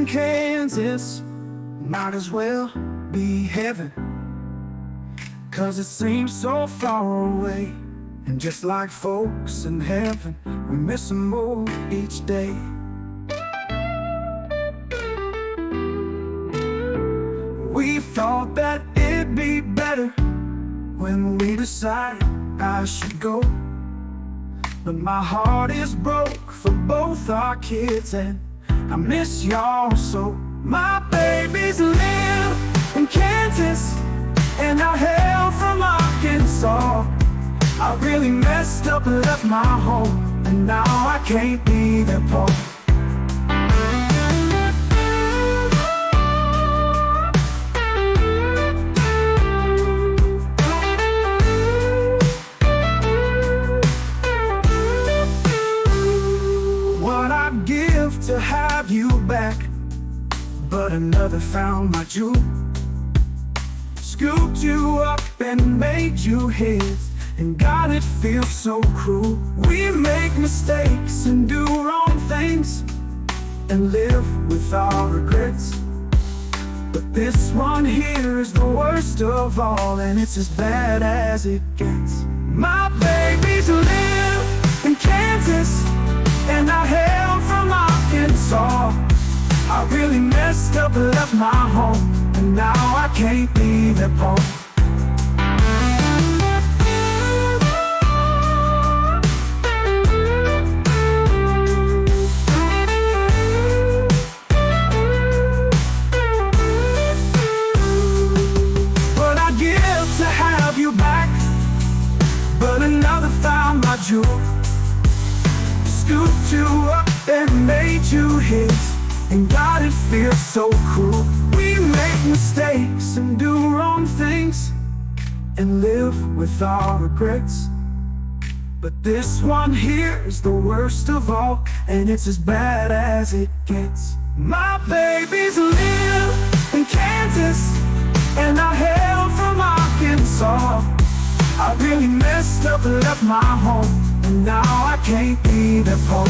Kansas might as well be heaven, 'cause it seems so far away. And just like folks in heaven, we miss them more each day. We thought that it'd be better when we decided I should go, but my heart is broke for both our kids, and I miss y'all so. My babies live in Kansas, and I hail from Arkansas. I really messed up and left my home, and now I can't be their paw. What I'd give to have you back, but another found my jewel, scooped you up and made you his. And God, it feels so cruel. We make mistakes and do wrong things and live with our regrets, but this one here is the worst of all, and it's as bad as it gets. My babies live in Kansas, and I hail from Arkansas. I really messed up and left my home, and now I can't be their paw. But another found my jewel, scooped you up and made you his. And God, it feels so cruel. We make mistakes and do wrong things and live with our regrets, but this one here is the worst of all, and it's as bad as it gets. My babies live in Kansas, and I hail from Arkansas. I really messed up and left my home, and now I can't be their paw.